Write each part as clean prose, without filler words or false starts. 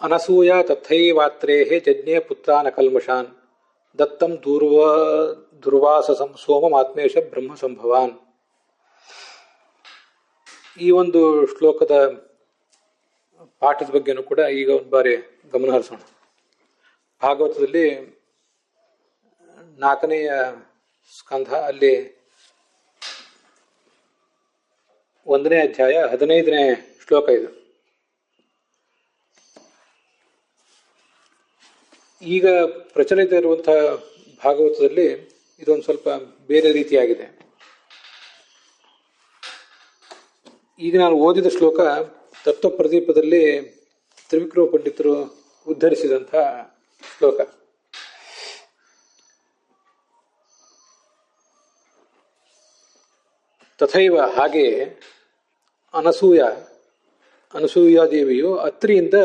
ಅನಸೂಯ ತಥೈವಾತ್ರೇಃ ಜಜ್ಞೆ ಪುತ್ರಾನ್ ಅಕಲ್ಮಷಾನ್ ದತ್ತಂ ದುರ್ವಾಸಸಂ ಸೋಮಮಾತ್ಮೇಶ ಬ್ರಹ್ಮ ಸಂಭವಾನ್. ಈ ಒಂದು ಶ್ಲೋಕದ ಪಾಠದ ಬಗ್ಗೆನೂ ಕೂಡ ಈಗ ಒಂದು ಬಾರಿ ಗಮನ ಹರಿಸೋಣ. ಭಾಗವತದಲ್ಲಿ 4ನೆಯ ಸ್ಕಂಧ, ಅಲ್ಲಿ 1ನೇ ಅಧ್ಯಾಯ 15ನೇ ಶ್ಲೋಕ ಇದು. ಈಗ ಪ್ರಚಲಿತ ಇರುವಂತಹ ಭಾಗವತದಲ್ಲಿ ಇದೊಂದು ಸ್ವಲ್ಪ ಬೇರೆ ರೀತಿಯಾಗಿದೆ. ಈಗ ನಾನು ಓದಿದ ಶ್ಲೋಕ ತತ್ವ ಪ್ರದೀಪದಲ್ಲಿ ತ್ರಿವಿಕ್ರಮ ಪಂಡಿತರು ಉದ್ಧರಿಸಿದಂಥ ಶ್ಲೋಕ. ತಥೈವ ಹಾಗೆಯೇ ಅನಸೂಯಾದೇವಿಯು ಅತ್ರಿಯಿಂದ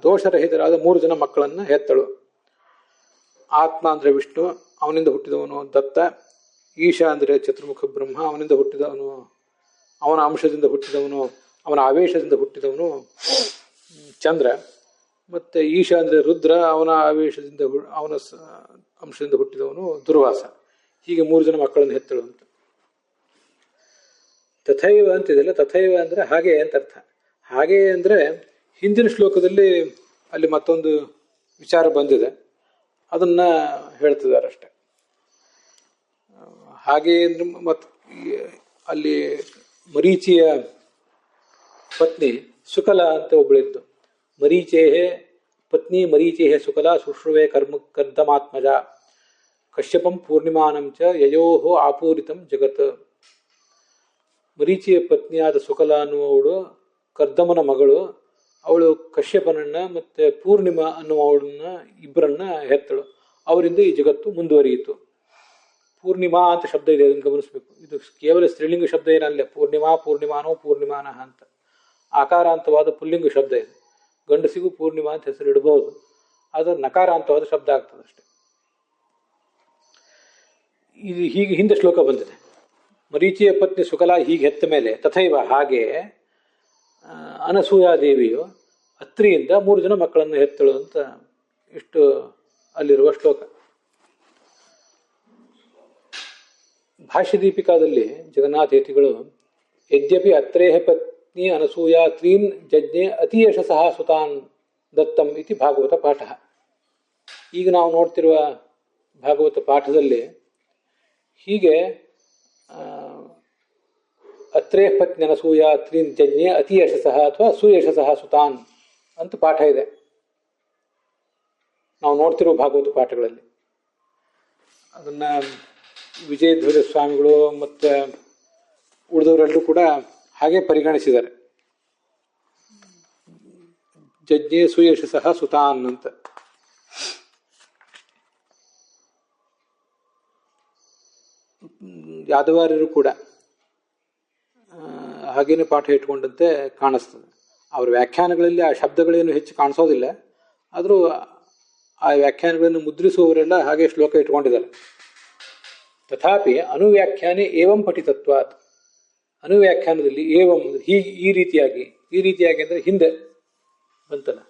ದೋಷರಹಿತರಾದ 3 ಜನ ಮಕ್ಕಳನ್ನು ಹೆತ್ತಳು. ಆತ್ಮ ಅಂದರೆ ವಿಷ್ಣು, ಅವನಿಂದ ಹುಟ್ಟಿದವನು ದತ್ತ. ಈಶ ಅಂದರೆ ಚತುರ್ಮುಖ ಬ್ರಹ್ಮ, ಅವನಿಂದ ಹುಟ್ಟಿದವನು, ಅವನ ಅಂಶದಿಂದ ಹುಟ್ಟಿದವನು, ಅವನ ಆವೇಶದಿಂದ ಹುಟ್ಟಿದವನು ಚಂದ್ರ. ಮತ್ತು ಈಶ ಅಂದರೆ ರುದ್ರ, ಅವನ ಆವೇಶದಿಂದ ಅವನ ಅಂಶದಿಂದ ಹುಟ್ಟಿದವನು ದುರ್ವಾಸ. ಹೀಗೆ 3 ಜನ ಮಕ್ಕಳನ್ನು ಹೆತ್ತಳು ಅಂತ. ತಥೈವ ಅಂತಿದೆಯಲ್ಲ, ತಥೈವ ಅಂದರೆ ಹಾಗೆ ಅಂತ ಅರ್ಥ. ಹಾಗೆ ಅಂದರೆ ಹಿಂದಿನ ಶ್ಲೋಕದಲ್ಲಿ ಅಲ್ಲಿ ಮತ್ತೊಂದು ವಿಚಾರ ಬಂದಿದೆ, ಅದನ್ನ ಹೇಳ್ತಿದ್ದಾರೆ ಅಷ್ಟೆ. ಹಾಗೆ ಮತ್ತು ಅಲ್ಲಿ ಮರೀಚಿಯ ಪತ್ನಿ ಸುಕಲ ಅಂತ ಒಬ್ಬಳಿದ್ದು. ಮರೀಚೇಹೆ ಪತ್ನಿ ಮರೀಚೇಹೆ ಸುಕಲ ಶುಶ್ರುವೆ ಕರ್ದಮಾತ್ಮಜ ಕಶ್ಯಪಂ ಪೂರ್ಣಿಮಾನಂಚ ಯಯೋಹೋ ಆಪೂರಿತಂ ಜಗತ್. ಮರೀಚಿಯ ಪತ್ನಿಯಾದ ಸುಕಲ ಅನ್ನುವವಳು ಕರ್ದಮನ ಮಗಳು. ಅವಳು ಕಶ್ಯಪನನ್ನ ಮತ್ತೆ ಪೂರ್ಣಿಮಾ ಅನ್ನುವವಳನ್ನ ಇಬ್ಬರನ್ನ ಹೆತ್ತಳು. ಅವರಿಂದ ಈ ಜಗತ್ತು ಮುಂದುವರಿಯಿತು. ಪೂರ್ಣಿಮಾ ಅಂತ ಶಬ್ದ ಇದೆ, ಅದನ್ನು ಗಮನಿಸಬೇಕು. ಇದು ಕೇವಲ ಸ್ತ್ರೀಲಿಂಗ ಶಬ್ದ ಏನಲ್ಲ. ಪೂರ್ಣಿಮಾ, ಪೂರ್ಣಿಮಾನೋ, ಪೂರ್ಣಿಮಾನಃ ಅಂತ ಆಕಾರಾಂತವಾದ ಪುಲ್ಲಿಂಗ ಶಬ್ದ ಇದೆ. ಗಂಡಸಿಗೂ ಪೂರ್ಣಿಮಾ ಅಂತ ಹೆಸರು ಇಡಬಹುದು, ಅದು ನಕಾರಾಂತವಾದ ಶಬ್ದ ಆಗ್ತದೆ ಅಷ್ಟೆ. ಇದು ಹೀಗೆ ಹಿಂದೆ ಶ್ಲೋಕ ಬಂದಿದೆ. ಮರೀಚಿಯ ಪತ್ನಿ ಸುಕಲ ಹೀಗೆ ಹೆತ್ತ ಮೇಲೆ ತಥೈವ ಹಾಗೆ ಅನಸೂಯಾದೇವಿಯು ಅತ್ರಿಯಿಂದ 3 ಜನ ಮಕ್ಕಳನ್ನು ಹೆತ್ತಳು ಅಂತ ಇಷ್ಟು ಅಲ್ಲಿರುವ ಶ್ಲೋಕ. ಭಾಷ್ಯದೀಪಿಕಾದಲ್ಲಿ ಜಗನ್ನಾಥೇತಿಗಳು ಯದ್ಯಪಿ ಅತ್ರೇಹ ಪತ್ನಿ ಅನಸೂಯಾ ತ್ರೀನ್ ಜಜ್ಞೆ ಅತಿಯಶಸಃ ಸುತಾನ್ ದತ್ತಂ ಇತಿ ಭಾಗವತ ಪಾಠ. ಈಗ ನಾವು ನೋಡ್ತಿರುವ ಭಾಗವತ ಪಾಠದಲ್ಲಿ ಹೀಗೆ ಅತ್ರೇಹ ಪತ್ನಿ ಅನಸೂಯಾ ತ್ರೀನ್ ಜಜ್ಞೆ ಅತಿಯಶಸಃ ಅಥವಾ ಸುಯಶಸಃ ಸುತಾನ್ ಅಂತ ಪಾಠ ಇದೆ ನಾವು ನೋಡ್ತಿರುವ ಭಾಗವತ ಪಾಠಗಳಲ್ಲಿ. ಅದನ್ನ ವಿಜಯಧ್ವಜ ಸ್ವಾಮಿಗಳು ಮತ್ತು ಉಳಿದವರೆಲ್ಲರೂ ಕೂಡ ಹಾಗೆ ಪರಿಗಣಿಸಿದ್ದಾರೆ. ಜಜ್ಞೆ ಸುಯಶಸಃ ಸುತಾನ್ ಅಂತ. ಯಾದವಾರ್ಯರು ಕೂಡ ಹಾಗೇನೆ ಪಾಠ ಇಟ್ಕೊಂಡಂತೆ ಕಾಣಿಸ್ತದೆ. ಅವ್ರ ವ್ಯಾಖ್ಯಾನಗಳಲ್ಲಿ ಆ ಶಬ್ದಗಳೇನು ಹೆಚ್ಚು ಕಾಣಿಸೋದಿಲ್ಲ, ಆದರೂ ಆ ವ್ಯಾಖ್ಯಾನಗಳನ್ನು ಮುದ್ರಿಸುವವರೆಲ್ಲ ಹಾಗೆ ಶ್ಲೋಕ ಇಟ್ಕೊಂಡಿದ್ದಾರೆ. ತಥಾಪಿ ಅನುವ್ಯಾಖ್ಯಾನೆ ಏವಂ ಪಠಿತತ್ವಾತ್. ಅನುವ್ಯಾಖ್ಯಾನದಲ್ಲಿ ಏವಂ ಹೀಗೆ ಈ ರೀತಿಯಾಗಿ ಅಂದರೆ ಹಿಂದೆ ಬಂತಲ್ಲ,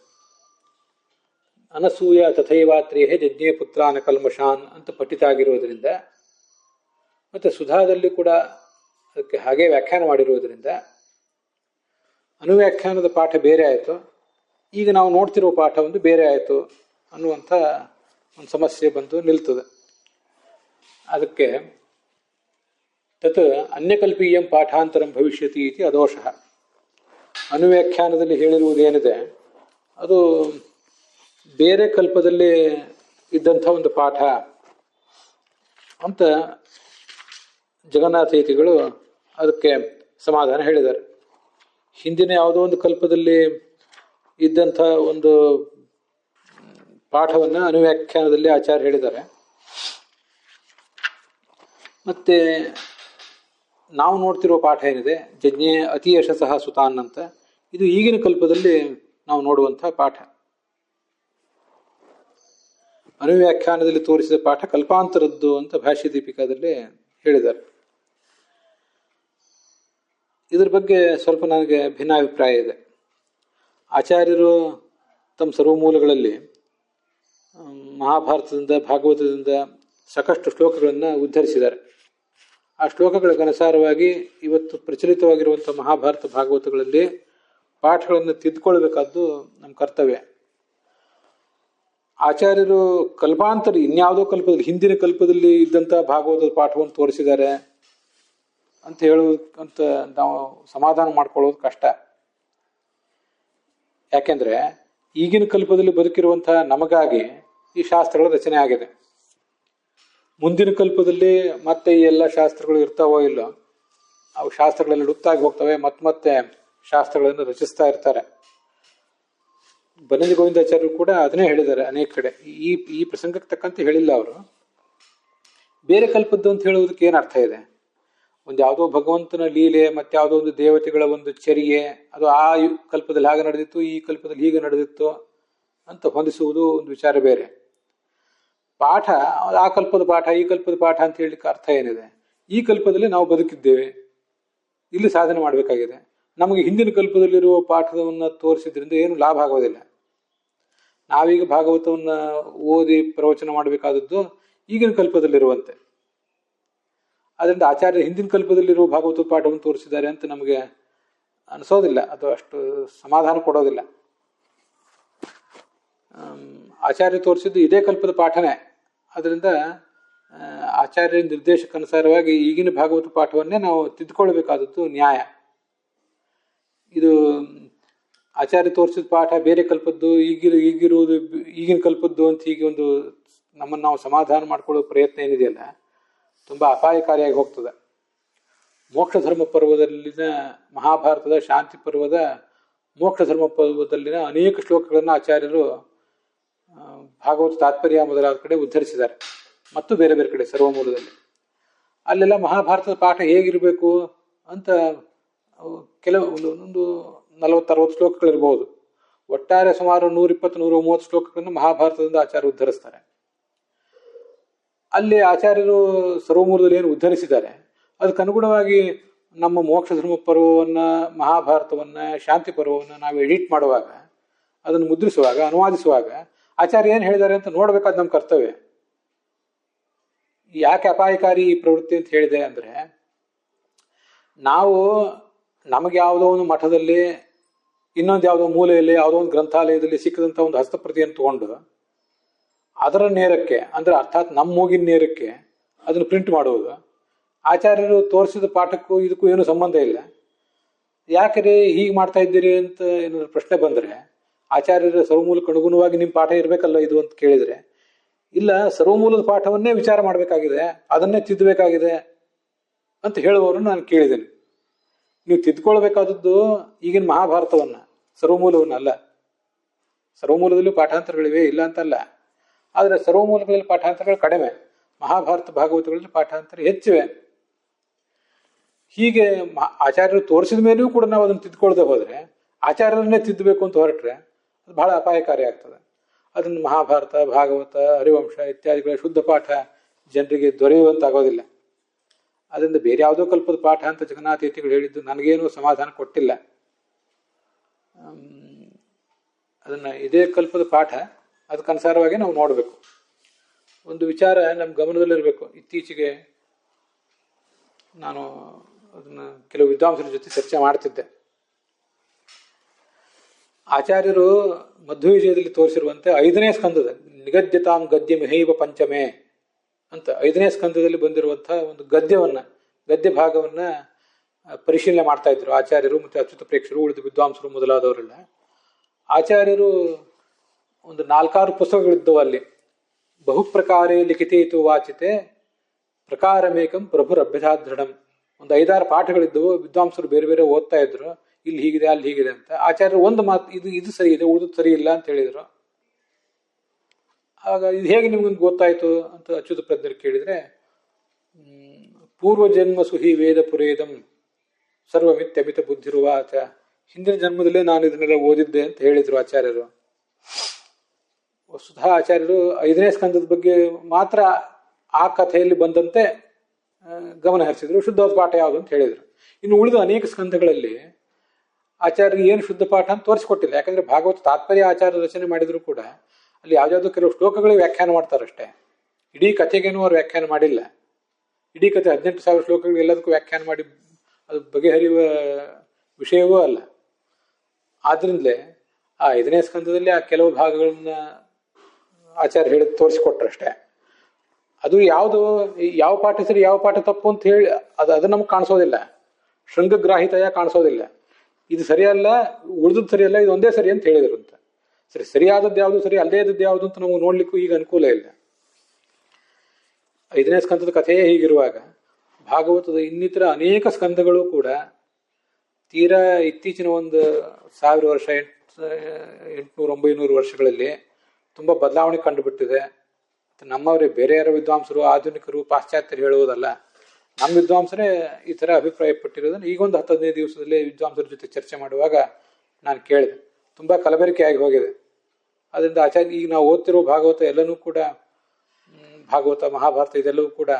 ಅನಸೂಯ ತಥೈವಾತ್ರೇಹ ಜಜ್ಞೆ ಪುತ್ರಾನ ಕಲ್ಮಷಾನ್ ಅಂತ ಪಠಿತಾಗಿರೋದ್ರಿಂದ, ಮತ್ತು ಸುಧಾದಲ್ಲಿ ಕೂಡ ಅದಕ್ಕೆ ಹಾಗೆ ವ್ಯಾಖ್ಯಾನ ಮಾಡಿರುವುದರಿಂದ ಅನುವ್ಯಾಖ್ಯಾನದ ಪಾಠ ಬೇರೆ ಆಯಿತು, ಈಗ ನಾವು ನೋಡ್ತಿರುವ ಪಾಠ ಒಂದು ಬೇರೆ ಆಯಿತು ಅನ್ನುವಂಥ ಒಂದು ಸಮಸ್ಯೆ ಬಂದು ನಿಲ್ತದೆ. ಅದಕ್ಕೆ ತತ್ ಅನ್ಯಕಲ್ಪೀಯಂ ಪಾಠಾಂತರಂ ಭವಿಷ್ಯತಿ ಇತಿ ಅದೋಷಃ. ಅನುವ್ಯಾಖ್ಯಾನದಲ್ಲಿ ಹೇಳಿರುವುದೇನಿದೆ ಅದು ಬೇರೆ ಕಲ್ಪದಲ್ಲಿ ಇದ್ದಂಥ ಒಂದು ಪಾಠ ಅಂತ ಜಗನ್ನಾಥೇತಿಗಳು ಅದಕ್ಕೆ ಸಮಾಧಾನ ಹೇಳಿದ್ದಾರೆ. ಹಿಂದಿನ ಯಾವುದೋ ಒಂದು ಕಲ್ಪದಲ್ಲಿ ಇದ್ದಂಥ ಒಂದು ಪಾಠವನ್ನು ಅನುವ್ಯಾಖ್ಯಾನದಲ್ಲಿ ಆಚಾರ್ಯ ಹೇಳಿದ್ದಾರೆ. ಮತ್ತೆ ನಾವು ನೋಡ್ತಿರುವ ಪಾಠ ಏನಿದೆ ಜಜ್ಞೆ ಅತಿ ಯಶಸಃ ಸುತಾನ್ ಅಂತ, ಇದು ಈಗಿನ ಕಲ್ಪದಲ್ಲಿ ನಾವು ನೋಡುವಂಥ ಪಾಠ. ಅನುವ್ಯಾಖ್ಯಾನದಲ್ಲಿ ತೋರಿಸಿದ ಪಾಠ ಕಲ್ಪಾಂತರದ್ದು ಅಂತ ಭಾಷ್ಯ ದೀಪಿಕಾದಲ್ಲಿ ಹೇಳಿದ್ದಾರೆ. ಇದ್ರ ಬಗ್ಗೆ ಸ್ವಲ್ಪ ನನಗೆ ಭಿನ್ನಾಭಿಪ್ರಾಯ ಇದೆ. ಆಚಾರ್ಯರು ತಮ್ಮ ಸರ್ವಮೂಲಗಳಲ್ಲಿ ಮಹಾಭಾರತದಿಂದ ಭಾಗವತದಿಂದ ಸಾಕಷ್ಟು ಶ್ಲೋಕಗಳನ್ನು ಉದ್ಧರಿಸಿದ್ದಾರೆ. ಆ ಶ್ಲೋಕಗಳಿಗೆ ಅನುಸಾರವಾಗಿ ಇವತ್ತು ಪ್ರಚಲಿತವಾಗಿರುವಂಥ ಮಹಾಭಾರತ ಭಾಗವತಗಳಲ್ಲಿ ಪಾಠಗಳನ್ನು ತಿದ್ದುಕೊಳ್ಬೇಕಾದ್ದು ನಮ್ಮ ಕರ್ತವ್ಯ. ಆಚಾರ್ಯರು ಕಲ್ಪಾಂತರ ಇನ್ಯಾವುದೋ ಕಲ್ಪದಲ್ಲಿ, ಹಿಂದಿನ ಕಲ್ಪದಲ್ಲಿ ಇದ್ದಂಥ ಭಾಗವತದ ಪಾಠವನ್ನು ತೋರಿಸಿದ್ದಾರೆ ಅಂತ ಅಂತ ನಾವು ಸಮಾಧಾನ ಮಾಡ್ಕೊಳ್ಳೋದು ಕಷ್ಟ. ಯಾಕೆಂದ್ರೆ ಈಗಿನ ಕಲ್ಪದಲ್ಲಿ ಬದುಕಿರುವಂತಹ ನಮಗಾಗಿ ಈ ಶಾಸ್ತ್ರಗಳ ರಚನೆ ಆಗಿದೆ. ಮುಂದಿನ ಕಲ್ಪದಲ್ಲಿ ಮತ್ತೆ ಈ ಎಲ್ಲ ಶಾಸ್ತ್ರಗಳು ಇರ್ತಾವೋ ಇಲ್ಲೋ, ಅವು ಶಾಸ್ತ್ರಗಳೆಲ್ಲ ಲುಪ್ತಾಗಿ ಹೋಗ್ತವೆ, ಮತ್ತೆ ಶಾಸ್ತ್ರಗಳನ್ನು ರಚಿಸ್ತಾ ಇರ್ತಾರೆ. ಬನ್ನಂಜ ಗೋವಿಂದಾಚಾರ್ಯರು ಕೂಡ ಅದನ್ನೇ ಹೇಳಿದ್ದಾರೆ ಅನೇಕ ಕಡೆ. ಈ ಪ್ರಸಂಗಕ್ಕೆ ತಕ್ಕಂತೆ ಹೇಳಿಲ್ಲ ಅವರು. ಬೇರೆ ಕಲ್ಪದ್ದು ಅಂತ ಹೇಳುವುದಕ್ಕೆ ಏನು ಅರ್ಥ ಇದೆ? ಒಂದು ಯಾವುದೋ ಭಗವಂತನ ಲೀಲೆ, ಮತ್ತೆ ಯಾವುದೋ ಒಂದು ದೇವತೆಗಳ ಒಂದು ಚರ್ಯೆ, ಅದು ಆ ಕಲ್ಪದಲ್ಲಿ ಹಾಗೆ ನಡೆದಿತ್ತು, ಈ ಕಲ್ಪದಲ್ಲಿ ಹೀಗೆ ನಡೆದಿತ್ತು ಅಂತ ಹೊಂದಿಸುವುದು ಒಂದು ವಿಚಾರ ಬೇರೆ. ಪಾಠ ಆ ಕಲ್ಪದ ಪಾಠ, ಈ ಕಲ್ಪದ ಪಾಠ ಅಂತ ಹೇಳಲಿಕ್ಕೆ ಅರ್ಥ ಏನಿದೆ? ಈ ಕಲ್ಪದಲ್ಲಿ ನಾವು ಬದುಕಿದ್ದೇವೆ, ಇಲ್ಲಿ ಸಾಧನೆ ಮಾಡಬೇಕಾಗಿದೆ. ನಮಗೆ ಹಿಂದಿನ ಕಲ್ಪದಲ್ಲಿರುವ ಪಾಠವನ್ನು ತೋರಿಸಿದ್ರಿಂದ ಏನು ಲಾಭ ಆಗೋದಿಲ್ಲ. ನಾವೀಗ ಭಾಗವತವನ್ನ ಓದಿ ಪ್ರವಚನ ಮಾಡಬೇಕಾದದ್ದು ಈಗಿನ ಕಲ್ಪದಲ್ಲಿರುವಂತೆ. ಅದರಿಂದ ಆಚಾರ್ಯ ಹಿಂದಿನ ಕಲ್ಪದಲ್ಲಿರುವ ಭಾಗವತ ಪಾಠವನ್ನು ತೋರಿಸಿದ್ದಾರೆ ಅಂತ ನಮಗೆ ಅನಿಸೋದಿಲ್ಲ, ಅದು ಅಷ್ಟು ಸಮಾಧಾನ ಕೊಡೋದಿಲ್ಲ. ಆಚಾರ್ಯ ತೋರಿಸಿದ್ದು ಇದೇ ಕಲ್ಪದ ಪಾಠನೇ. ಅದರಿಂದ ಆಚಾರ್ಯ ನಿರ್ದೇಶಕ್ಕನುಸಾರವಾಗಿ ಈಗಿನ ಭಾಗವತ ಪಾಠವನ್ನೇ ನಾವು ತಿದ್ದುಕೊಳ್ಬೇಕಾದದ್ದು ನ್ಯಾಯ. ಇದು ಆಚಾರ್ಯ ತೋರಿಸಿದ ಪಾಠ ಬೇರೆ ಕಲ್ಪದ್ದು, ಈಗಿರುವುದು ಈಗಿನ ಕಲ್ಪದ್ದು ಅಂತ ಹೀಗೆ ಒಂದು ನಮ್ಮನ್ನು ನಾವು ಸಮಾಧಾನ ಮಾಡ್ಕೊಳ್ಳೋ ಪ್ರಯತ್ನ ಏನಿದೆಯಲ್ಲ, ತುಂಬ ಅಪಾಯಕಾರಿಯಾಗಿ ಹೋಗ್ತದೆ. ಮೋಕ್ಷ ಧರ್ಮ ಪರ್ವದಲ್ಲಿನ ಮಹಾಭಾರತದ ಶಾಂತಿ ಪರ್ವದ ಮೋಕ್ಷ ಧರ್ಮ ಪರ್ವದಲ್ಲಿನ ಅನೇಕ ಶ್ಲೋಕಗಳನ್ನು ಆಚಾರ್ಯರು ಭಾಗವತ ತಾತ್ಪರ್ಯ ಮೊದಲಾದ ಕಡೆ ಉದ್ಧರಿಸಿದ್ದಾರೆ, ಮತ್ತು ಬೇರೆ ಬೇರೆ ಕಡೆ ಸರ್ವಮೂಲದಲ್ಲಿ. ಅಲ್ಲೆಲ್ಲ ಮಹಾಭಾರತದ ಪಾಠ ಹೇಗಿರಬೇಕು ಅಂತ ಕೆಲವು ಒಂದು 40-60 ಶ್ಲೋಕಗಳಿರ್ಬೋದು. ಒಟ್ಟಾರೆ ಸುಮಾರು 120-130 ಶ್ಲೋಕಗಳನ್ನು ಮಹಾಭಾರತದಿಂದ ಆಚಾರ್ಯ ಉದ್ಧರಿಸ್ತಾರೆ. ಅಲ್ಲಿ ಆಚಾರ್ಯರು ಸರ್ವಮೂಲದಲ್ಲಿ ಏನು ಉದ್ಧರಿಸಿದ್ದಾರೆ ಅದಕ್ಕೆ ಅನುಗುಣವಾಗಿ ನಮ್ಮ ಮೋಕ್ಷ ಧರ್ಮ ಪರ್ವವನ್ನ, ಮಹಾಭಾರತವನ್ನ, ಶಾಂತಿ ಪರ್ವವನ್ನು ನಾವು ಎಡಿಟ್ ಮಾಡುವಾಗ, ಅದನ್ನು ಮುದ್ರಿಸುವಾಗ, ಅನುವಾದಿಸುವಾಗ ಆಚಾರ್ಯ ಏನು ಹೇಳಿದ್ದಾರೆ ಅಂತ ನೋಡ್ಬೇಕಾದ ನಮ್ಮ ಕರ್ತವ್ಯ. ಯಾಕೆ ಅಪಾಯಕಾರಿ ಈ ಪ್ರವೃತ್ತಿ ಅಂತ ಹೇಳಿದೆ ಅಂದ್ರೆ, ನಾವು ನಮಗೆ ಯಾವುದೋ ಒಂದು ಮಠದಲ್ಲಿ, ಇನ್ನೊಂದು ಯಾವುದೋ ಮೂಲೆಯಲ್ಲಿ, ಯಾವುದೋ ಒಂದು ಗ್ರಂಥಾಲಯದಲ್ಲಿ ಸಿಕ್ಕಿದಂಥ ಒಂದು ಹಸ್ತಪ್ರತಿಯನ್ನು ತಗೊಂಡು ಅದರ ನೇರಕ್ಕೆ, ಅಂದ್ರೆ ಅರ್ಥಾತ್ ನಮ್ಮ ಮೂಗಿನ ನೇರಕ್ಕೆ ಅದನ್ನು ಪ್ರಿಂಟ್ ಮಾಡುವುದು. ಆಚಾರ್ಯರು ತೋರಿಸಿದ ಪಾಠಕ್ಕೂ ಇದಕ್ಕೂ ಏನು ಸಂಬಂಧ ಇಲ್ಲ. ಯಾಕೆ ಹೀಗೆ ಮಾಡ್ತಾ ಇದ್ದೀರಿ ಅಂತ ಏನಾದ್ರು ಪ್ರಶ್ನೆ ಬಂದರೆ, ಆಚಾರ್ಯರ ಸರ್ವಮೂಲಕ್ಕೆ ಅನುಗುಣವಾಗಿ ನಿಮ್ಮ ಪಾಠ ಇರಬೇಕಲ್ಲ ಇದು ಅಂತ ಕೇಳಿದರೆ, ಇಲ್ಲ, ಸರ್ವಮೂಲದ ಪಾಠವನ್ನೇ ವಿಚಾರ ಮಾಡಬೇಕಾಗಿದೆ, ಅದನ್ನೇ ತಿದ್ದಬೇಕಾಗಿದೆ ಅಂತ ಹೇಳುವವರನ್ನು ನಾನು ಕೇಳಿದ್ದೇನೆ. ನೀವು ತಿದ್ದುಕೊಳ್ಬೇಕಾದದ್ದು ಈಗಿನ ಮಹಾಭಾರತವನ್ನ, ಸರ್ವಮೂಲವನ್ನಲ್ಲ. ಸರ್ವಮೂಲದಲ್ಲೂ ಪಾಠಾಂತರಗಳಿವೆ, ಇಲ್ಲ ಅಂತಲ್ಲ. ಆದರೆ ಸರ್ವಮೂಲಗಳಲ್ಲಿ ಪಾಠಾಂತರಗಳು ಕಡಿಮೆ, ಮಹಾಭಾರತ ಭಾಗವತಗಳಲ್ಲಿ ಪಾಠಾಂತರ ಹೆಚ್ಚಿವೆ. ಹೀಗೆ ಆಚಾರ್ಯರು ತೋರಿಸಿದ ಮೇಲೆಯೂ ಕೂಡ ನಾವು ಅದನ್ನು ತಿದ್ದುಕೊಳ್ಳದೆ ಹೋದರೆ, ಆಚಾರ್ಯರನ್ನೇ ತಿದ್ದಬೇಕು ಅಂತ ಹೊರಟ್ರೆ ಅದು ಬಹಳ ಅಪಾಯಕಾರಿ ಆಗ್ತದೆ. ಅದನ್ನು ಮಹಾಭಾರತ, ಭಾಗವತ, ಹರಿವಂಶ ಇತ್ಯಾದಿಗಳ ಶುದ್ಧ ಪಾಠ ಜನರಿಗೆ ದೊರೆಯುವಂತಾಗೋದಿಲ್ಲ. ಅದರಿಂದ ಬೇರೆ ಯಾವುದೋ ಕಲ್ಪದ ಪಾಠ ಅಂತ ಜಗನ್ನಾಥ ಯತಿಗಳು ಹೇಳಿದ್ದು ನನಗೇನು ಸಮಾಧಾನ ಕೊಟ್ಟಿಲ್ಲ. ಅದನ್ನು ಇದೇ ಕಲ್ಪದ ಪಾಠ, ಅದಕ್ಕನುಸಾರವಾಗಿ ನಾವು ನೋಡಬೇಕು. ಒಂದು ವಿಚಾರ ನಮ್ಮ ಗಮನದಲ್ಲಿರಬೇಕು. ಇತ್ತೀಚೆಗೆ ನಾನು ಅದನ್ನು ಕೆಲವು ವಿದ್ವಾಂಸರ ಜೊತೆ ಚರ್ಚೆ ಮಾಡ್ತಿದ್ದೆ. ಆಚಾರ್ಯರು ಮಧ್ವವಿಜಯದಲ್ಲಿ ತೋರಿಸಿರುವಂತೆ 5ನೇ ಸ್ಕಂದದ ನಿಗದ್ಯತಾಂ ಗದ್ಯ ಮಿಹೈವ ಪಂಚಮೇ ಅಂತ 5ನೇ ಸ್ಕಂದದಲ್ಲಿ ಬಂದಿರುವಂತಹ ಒಂದು ಗದ್ಯ ಭಾಗವನ್ನ ಪರಿಶೀಲನೆ ಮಾಡ್ತಾ ಇದ್ರು ಆಚಾರ್ಯರು ಮತ್ತು ಅಚ್ಯುತ ಪ್ರೇಕ್ಷರು, ಉಳಿದ ವಿದ್ವಾಂಸರು ಮೊದಲಾದವರೆಲ್ಲ. ಆಚಾರ್ಯರು ಒಂದು 4-6 ಪುಸ್ತಕಗಳಿದ್ದವು ಅಲ್ಲಿ. ಬಹುಪ್ರಕಾರೇ ಲಿಖಿತೇತು ವಾಚಿತೆ ಪ್ರಕಾರಮೇಕಂ ಪ್ರಭುರಭ್ಯಥಾ ದೃಢಂ. ಒಂದು 5-6 ಪಾಠಗಳಿದ್ದವು. ವಿದ್ವಾಂಸರು ಬೇರೆ ಬೇರೆ ಓದ್ತಾ ಇದ್ರು, ಇಲ್ಲಿ ಹೀಗಿದೆ, ಅಲ್ಲಿ ಹೀಗಿದೆ ಅಂತ. ಆಚಾರ್ಯರು ಒಂದು ಮಾತು, ಇದು ಸರಿ ಇದೆ, ಉಳಿದು ಸರಿ ಇಲ್ಲ ಅಂತ ಹೇಳಿದ್ರು. ಆಗ ಇದು ಹೇಗೆ ನಿಮ್ಗೆ ಗೊತ್ತಾಯ್ತು ಅಂತ ಅಚ್ಯುತ ಪ್ರಜ್ಞರು ಕೇಳಿದ್ರೆ, ಪೂರ್ವಜನ್ಮ ಸುಹಿ ವೇದ ಪುರೇದಂ ಸರ್ವಮಿತ್ಯಮಿತ ಬುದ್ಧಿರುವಾಚ. ಹಿಂದಿನ ಜನ್ಮದಲ್ಲೇ ನಾನು ಇದನ್ನೆಲ್ಲ ಓದಿದ್ದೆ ಅಂತ ಹೇಳಿದ್ರು ಆಚಾರ್ಯರು. ವಸ್ತುತಃ ಆಚಾರ್ಯರು 5ನೇ ಸ್ಕಂದದ ಬಗ್ಗೆ ಮಾತ್ರ ಆ ಕಥೆಯಲ್ಲಿ ಬಂದಂತೆ ಗಮನ ಹರಿಸಿದ್ರು. ಶುದ್ಧವಾದ ಪಾಠ ಯಾವುದು ಅಂತ ಹೇಳಿದ್ರು. ಇನ್ನು ಉಳಿದ ಅನೇಕ ಸ್ಕಂದಗಳಲ್ಲಿ ಆಚಾರ್ಯರಿಗೆ ಏನು ಶುದ್ಧ ಪಾಠ ಅಂತ ತೋರಿಸ್ಕೊಟ್ಟಿಲ್ಲ. ಯಾಕಂದ್ರೆ ಭಾಗವತ ತಾತ್ಪರ್ಯ ಆಚಾರ್ಯ ರಚನೆ ಮಾಡಿದ್ರು ಕೂಡ ಅಲ್ಲಿ ಯಾವ್ದಾದ್ರು ಕೆಲವು ಶ್ಲೋಕಗಳಿಗೆ ವ್ಯಾಖ್ಯಾನ ಮಾಡ್ತಾರಷ್ಟೇ. ಇಡೀ ಕಥೆಗೇನು ಅವ್ರು ವ್ಯಾಖ್ಯಾನ ಮಾಡಿಲ್ಲ. ಇಡೀ ಕಥೆ 18,000 ಶ್ಲೋಕಗಳು ಎಲ್ಲದಕ್ಕೂ ವ್ಯಾಖ್ಯಾನ ಮಾಡಿ ಅದು ಬಗೆಹರಿಯುವ ವಿಷಯವೂ ಅಲ್ಲ. ಆದ್ರಿಂದಲೇ ಆ 5ನೇ ಸ್ಕಂದದಲ್ಲಿ ಆ ಕೆಲವು ಭಾಗಗಳನ್ನ ಆಚಾರ್ಯ ಹೇಳಿ ತೋರಿಸಿಕೊಟ್ರಷ್ಟೇ. ಅದು ಯಾವುದು ಯಾವ ಪಾಠ ಸರಿ ಯಾವ ಪಾಠ ತಪ್ಪು ಅಂತ ಹೇಳಿ ಅದು ನಮ್ಗೆ ಕಾಣಿಸೋದಿಲ್ಲ, ಶೃಂಗಗ್ರಾಹಿತಯ ಕಾಣಿಸೋದಿಲ್ಲ. ಇದು ಸರಿಯಲ್ಲ, ಉಳಿದದ್ದು ಸರಿಯಲ್ಲ, ಇದು ಒಂದೇ ಸರಿ ಅಂತ ಹೇಳಿದ್ರು ಅಂತ. ಸರಿಯಾದದ್ದು ಯಾವುದು, ಸರಿ ಅಲ್ಲದೇ ಇದ್ದದ್ದು ಯಾವುದು ಅಂತ ನಮಗೆ ನೋಡ್ಲಿಕ್ಕೂ ಈಗ ಅನುಕೂಲ ಇಲ್ಲ. 5ನೇ ಸ್ಕಂದದ ಕಥೆಯೇ ಹೀಗಿರುವಾಗ ಭಾಗವತದ ಇನ್ನಿತರ ಅನೇಕ ಸ್ಕಂದಗಳು ಕೂಡ ತೀರಾ ಇತ್ತೀಚಿನ ಒಂದು 1000 ವರ್ಷ 800-900 ವರ್ಷಗಳಲ್ಲಿ ತುಂಬ ಬದಲಾವಣೆ ಕಂಡುಬಿಟ್ಟಿದೆ. ನಮ್ಮವರೇ ಬೇರೆ ಯಾರೋ ವಿದ್ವಾಂಸರು, ಆಧುನಿಕರು, ಪಾಶ್ಚಾತ್ಯರು ಹೇಳುವುದಲ್ಲ, ನಮ್ಮ ವಿದ್ವಾಂಸರೇ ಈ ಥರ ಅಭಿಪ್ರಾಯಪಟ್ಟಿರೋದನ್ನು ಈಗೊಂದು 10-15 ದಿವಸದಲ್ಲಿ ವಿದ್ವಾಂಸರ ಜೊತೆ ಚರ್ಚೆ ಮಾಡುವಾಗ ನಾನು ಕೇಳಿದೆ. ತುಂಬ ಕಲಬೆರಕೆಯಾಗಿ ಹೋಗಿದೆ. ಅದರಿಂದ ಆಚಾರ್ಯ ಈಗ ನಾವು ಓದ್ತಿರೋ ಭಾಗವತ ಎಲ್ಲನೂ ಕೂಡ, ಭಾಗವತ ಮಹಾಭಾರತ ಇದೆಲ್ಲವೂ ಕೂಡ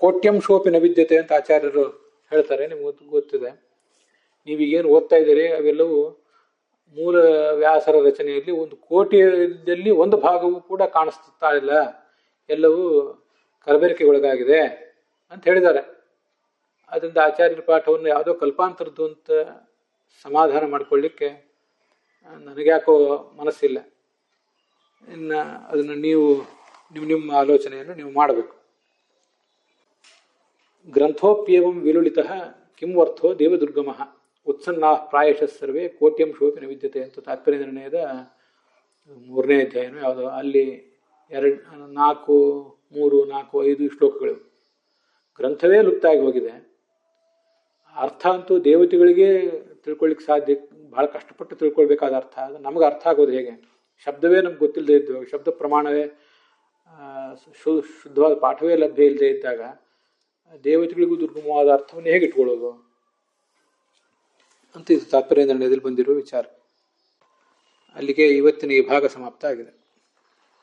ಕೋಟ್ಯಂ ಶೋಪಿ ನವಿದ್ಯತೆ ಅಂತ ಆಚಾರ್ಯರು ಹೇಳ್ತಾರೆ. ನಿಮ್ಗೆ ಗೊತ್ತಿದೆ. ನೀವೀಗೇನು ಓದ್ತಾ ಇದ್ದೀರಿ ಅವೆಲ್ಲವೂ ಮೂಲ ವ್ಯಾಸರ ರಚನೆಯಲ್ಲಿ 1 ಕೋಟಿಯಲ್ಲಿ 1 ಭಾಗವೂ ಕೂಡ ಕಾಣಿಸ್ತಾ ಇಲ್ಲ, ಎಲ್ಲವೂ ಕಲಬೆರಕೆಗೊಳಗಾಗಿದೆ ಅಂತ ಹೇಳಿದ್ದಾರೆ. ಅದರಿಂದ ಆಚಾರ್ಯರ ಪಾಠವನ್ನು ಯಾವುದೋ ಕಲ್ಪಾಂತರದ್ದು ಅಂತ ಸಮಾಧಾನ ಮಾಡಿಕೊಳ್ಳಿಕ್ಕೆ ನನಗ್ಯಾಕೋ ಮನಸ್ಸಿಲ್ಲ. ಇನ್ನು ಅದನ್ನು ನೀವು ನಿಮ್ಮ ಆಲೋಚನೆಯನ್ನು ನೀವು ಮಾಡಬೇಕು. ಗ್ರಂಥೋಪ್ಯೇವಂ ವಿಲುಳಿತ ಕಿಂವರ್ಥೋ ದೇವದುರ್ಗಮಃ ಉತ್ಸನ್ನಾ ಪ್ರಾಯಶಃ ಸರ್ವೇ ಕೋಟ್ಯಂ ಶೋಪಿ ನವಿದ್ಯತೆ ಅಂತ ತಾತ್ಪರ್ಯ ನಿರ್ಣಯದ 3ನೇ ಅಧ್ಯಾಯನೋ ಯಾವುದೋ ಅಲ್ಲಿ 4, 5 ಶ್ಲೋಕಗಳು. ಗ್ರಂಥವೇ ಲುಪ್ತಾಗಿ ಹೋಗಿದೆ. ಅರ್ಥ ಅಂತೂ ದೇವತೆಗಳಿಗೆ ತಿಳ್ಕೊಳ್ಳಿಕ್ಕೆ ಸಾಧ್ಯ, ಬಹಳ ಕಷ್ಟಪಟ್ಟು ತಿಳ್ಕೊಳ್ಬೇಕಾದ ಅರ್ಥ. ಅದು ನಮಗೆ ಅರ್ಥ ಆಗೋದು ಹೇಗೆ? ಶಬ್ದವೇ ನಮ್ಗೆ ಗೊತ್ತಿಲ್ಲದೆ ಇದ್ದಾಗ, ಶಬ್ದ ಪ್ರಮಾಣವೇ ಶುದ್ಧವಾದ ಪಾಠವೇ ಲಭ್ಯ ಇಲ್ಲದೆ ಇದ್ದಾಗ ದೇವತೆಗಳಿಗೂ ದುರ್ಗಮವಾದ ಅರ್ಥವನ್ನು ಹೇಗೆ ಇಟ್ಕೊಳ್ಳೋದು ಅಂತ ಇದು ತಾತ್ಪರ್ಯ ನಿರ್ಣಯದಲ್ಲಿ ಬಂದಿರುವ ವಿಚಾರ. ಅಲ್ಲಿಗೆ ಇವತ್ತಿನ ಈ ಭಾಗ ಸಮಾಪ್ತ ಆಗಿದೆ.